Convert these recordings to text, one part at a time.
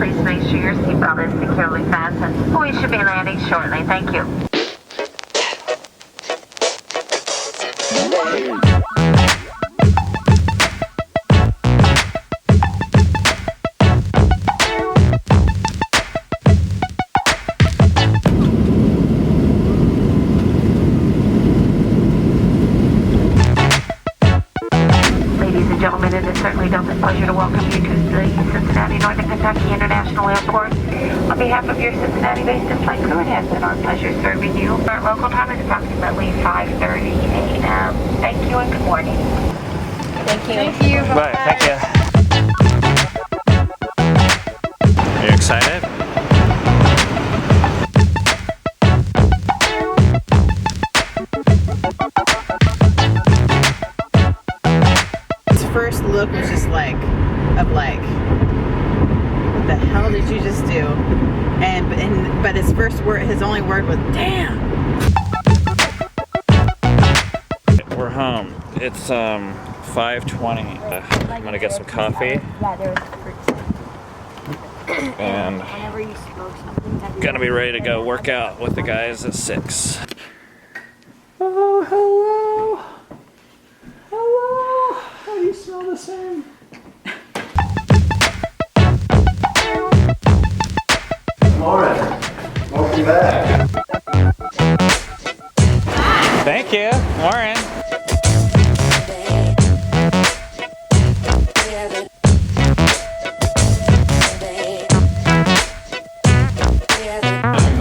please make sure your seatbelt is securely fastened. We should be landing shortly. Thank you. Gentlemen, it is certainly a pleasure to welcome you to the Cincinnati Northern Kentucky International Airport. On behalf of your Cincinnati-based flight crew, it has been our pleasure serving you. Our local time is approximately 5:30 a.m. Thank you and good morning. Thank you. Thank you. Bye. Thank you. Are you excited? First look was just like, what the hell did you just do? But his first word, his only word was, damn. We're home. It's 5:20. I'm gonna get some coffee. And gonna be ready to go work out with the guys at 6. Oh, hello. Hello. How do you smell the same? Morning. Welcome back. Thank you, Warren.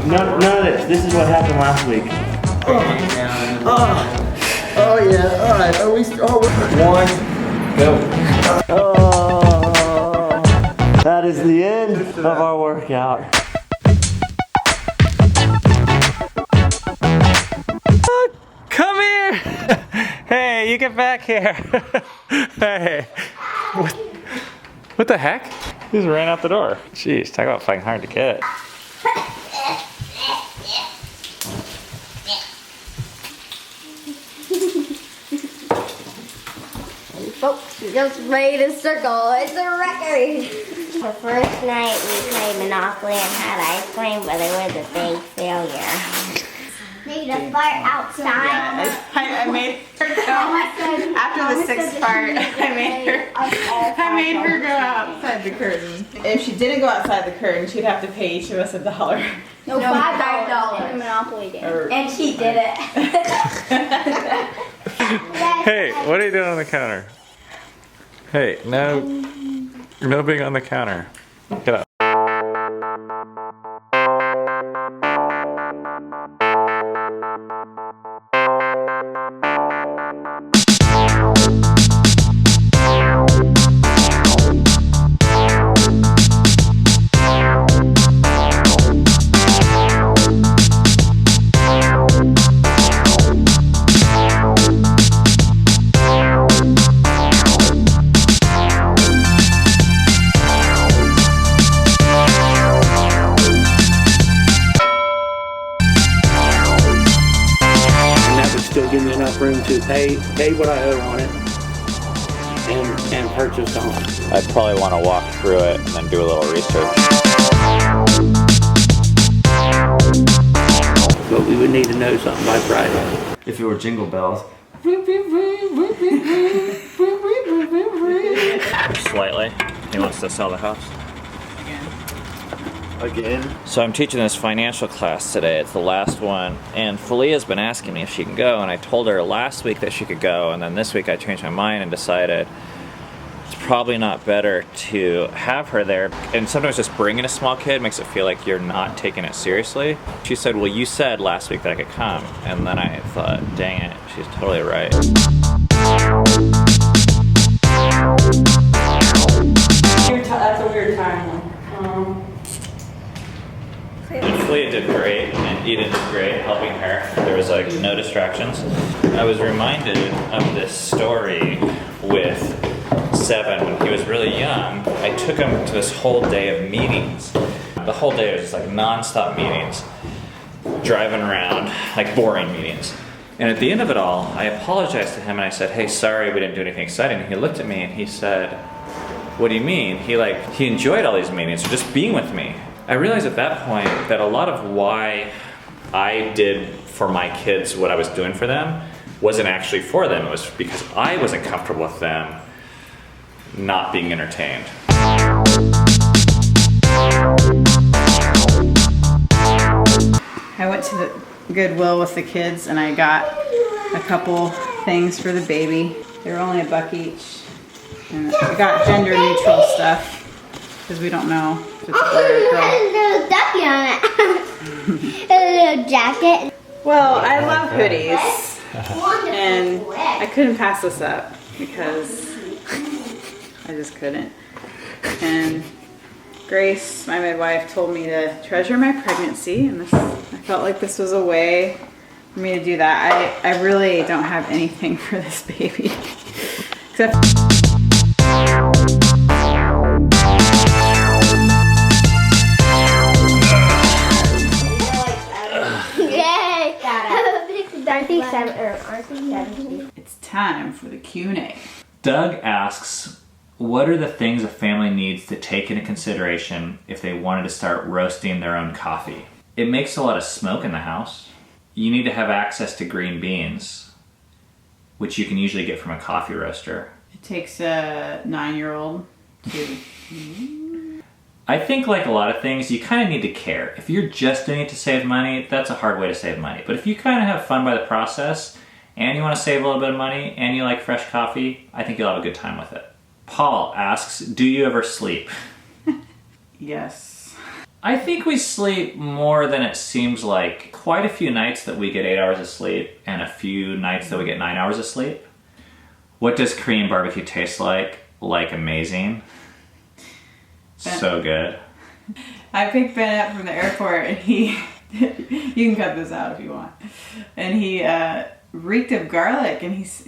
None of this. This is what happened last week. Oh yeah. All right. Are we? One. Go. Oh, that is the end of our workout. Come here! Hey, you get back here! Hey! What the heck? He just ran out the door. Jeez, talk about fighting hard to get. Folks, she just made a circle. It's a record. The first night we played Monopoly and had ice cream, but it was a big failure. Made a fire outside. Yeah, I made her go, after the 6th part, I made her go outside the curtain. If she didn't go outside the curtain, she'd have to pay each of us $1. No, $5 in Monopoly did. And she did it. Hey, what are you doing on the counter? Hey, no being on the counter. Get up. Give me enough room to pay what I owe on it and purchase on it. I'd probably want to walk through it and then do a little research. But we would need to know something by Friday. If it were Jingle Bells. Slightly. He wants to sell the house. Again? So I'm teaching this financial class today. It's the last one. And Filia's been asking me if she can go. And I told her last week that she could go. And then this week I changed my mind and decided it's probably not better to have her there. And sometimes just bringing a small kid makes it feel like you're not taking it seriously. She said, well, you said last week that I could come. And then I thought, dang it, she's totally right. That's a weird time. And Filia did great, and Eden did great helping her. There was like no distractions. I was reminded of this story with Seven when he was really young. I took him to this whole day of meetings. The whole day was just like non-stop meetings, driving around, like boring meetings. And at the end of it all, I apologized to him and I said, hey, sorry we didn't do anything exciting. And he looked at me and he said, what do you mean? He enjoyed all these meetings, or just being with me. I realized at that point that a lot of why I did for my kids what I was doing for them wasn't actually for them. It was because I wasn't comfortable with them not being entertained. I went to the Goodwill with the kids and I got a couple things for the baby. They were only $1 each. And I got gender neutral stuff because we don't know if it's a boy or a girl. A little ducky on it. A little jacket. Well, I love hoodies. And I couldn't pass this up because I just couldn't. And Grace, my midwife, told me to treasure my pregnancy, and I felt like this was a way for me to do that. I really don't have anything for this baby except it's time for the Q&A. Doug asks, what are the things a family needs to take into consideration if they wanted to start roasting their own coffee? It makes a lot of smoke in the house. You need to have access to green beans, which you can usually get from a coffee roaster. It takes a 9-year-old to... I think like a lot of things, you kind of need to care. If you're just doing it to save money, that's a hard way to save money. But if you kind of have fun by the process, and you want to save a little bit of money, and you like fresh coffee, I think you'll have a good time with it. Paul asks, do you ever sleep? Yes. I think we sleep more than it seems like. Quite a few nights that we get 8 hours of sleep, and a few nights that we get 9 hours of sleep. What does Korean barbecue taste like? Like amazing. So good. I picked Ben up from the airport and he, you can cut this out if you want, and he reeked of garlic, and he's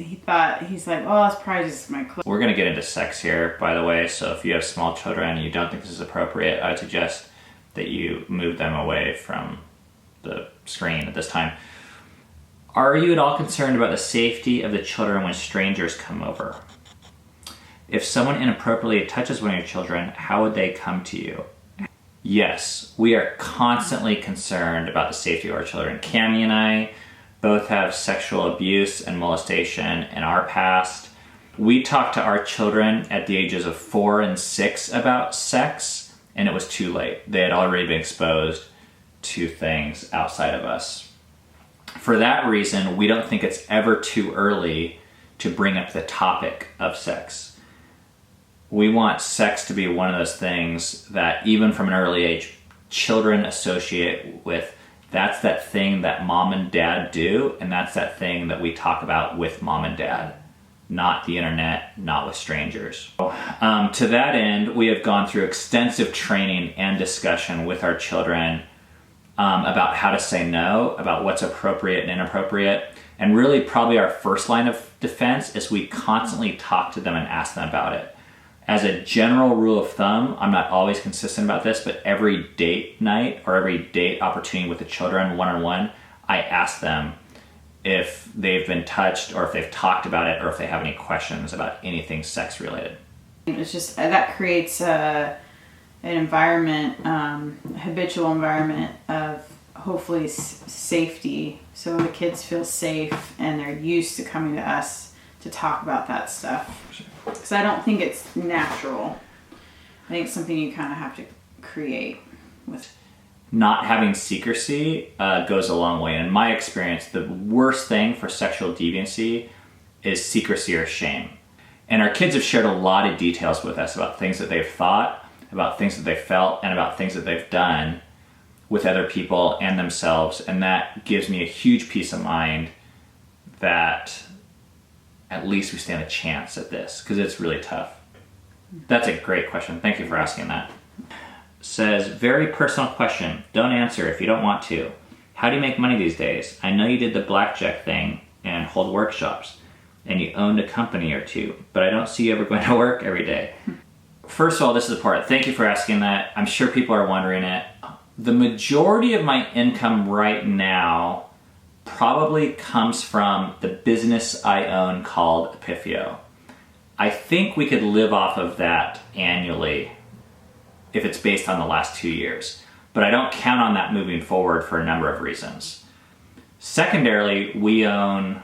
like, oh, it's probably just my clothes. We're gonna get into sex here, by the way, so if you have small children and you don't think this is appropriate, I would suggest that you move them away from the screen at this time. Are you at all concerned about the safety of the children when strangers come over? If someone inappropriately touches one of your children, how would they come to you? Yes, we are constantly concerned about the safety of our children. Cammie and I both have sexual abuse and molestation in our past. We talked to our children at the ages of 4 and 6 about sex, and it was too late. They had already been exposed to things outside of us. For that reason, we don't think it's ever too early to bring up the topic of sex. We want sex to be one of those things that even from an early age, children associate with. That's that thing that mom and dad do, and that's that thing that we talk about with mom and dad, not the internet, not with strangers. To that end, we have gone through extensive training and discussion with our children about how to say no, about what's appropriate and inappropriate. And really probably our first line of defense is we constantly talk to them and ask them about it. As a general rule of thumb, I'm not always consistent about this, but every date night or every date opportunity with the children, one-on-one, I ask them if they've been touched or if they've talked about it or if they have any questions about anything sex related. It's just, that creates an environment, a habitual environment of hopefully safety, so the kids feel safe and they're used to coming to us to talk about that stuff. Because I don't think it's natural. I think it's something you kind of have to create with. Not having secrecy goes a long way. In my experience, the worst thing for sexual deviancy is secrecy or shame. And our kids have shared a lot of details with us about things that they've thought, about things that they've felt, and about things that they've done with other people and themselves. And that gives me a huge peace of mind that at least we stand a chance at this, because it's really tough. That's a great question. Thank you for asking that. Says, very personal question. Don't answer if you don't want to. How do you make money these days? I know you did the blackjack thing and hold workshops, and you owned a company or two, but I don't see you ever going to work every day. First of all, this is the part. Thank you for asking that. I'm sure people are wondering it. The majority of my income right now probably comes from the business I own called Epifio. I think we could live off of that annually if it's based on the last 2 years. But I don't count on that moving forward for a number of reasons. Secondarily, we own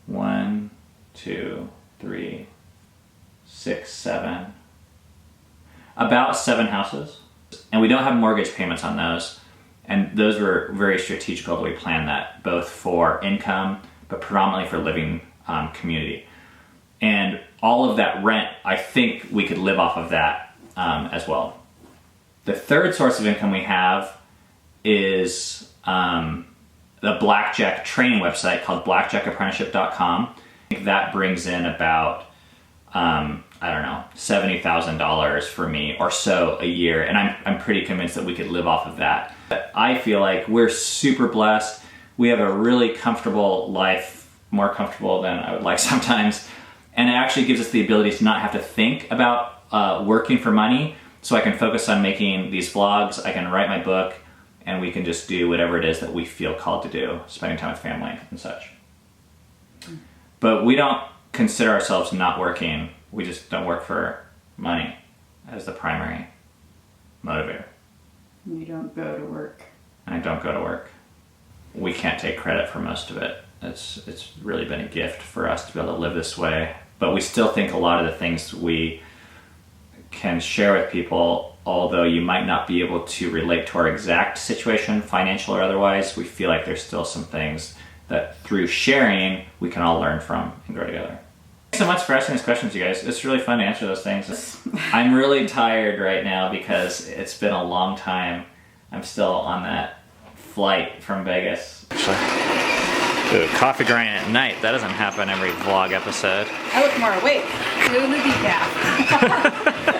1, 2, 3, 6, 7, about 7 houses. And we don't have mortgage payments on those. And those were very strategical that we planned that, both for income, but predominantly for living community. And all of that rent, I think we could live off of that as well. The third source of income we have is the Blackjack training website called blackjackapprenticeship.com. I think that brings in about, $70,000 for me or so a year. And I'm pretty convinced that we could live off of that. But I feel like we're super blessed. We have a really comfortable life, more comfortable than I would like sometimes. And it actually gives us the ability to not have to think about working for money. So I can focus on making these vlogs, I can write my book, and we can just do whatever it is that we feel called to do, spending time with family and such. But we don't consider ourselves not working. We just don't work for money as the primary motivator. You don't go to work. And I don't go to work. We can't take credit for most of it. It's really been a gift for us to be able to live this way. But we still think a lot of the things we can share with people, although you might not be able to relate to our exact situation, financial or otherwise, we feel like there's still some things that through sharing, we can all learn from and grow together. Thanks so much for asking these questions, you guys. It's really fun to answer those things. I'm really tired right now because it's been a long time. I'm still on that flight from Vegas. Ooh, coffee grind at night. That doesn't happen every vlog episode. I look more awake. Through the decaf.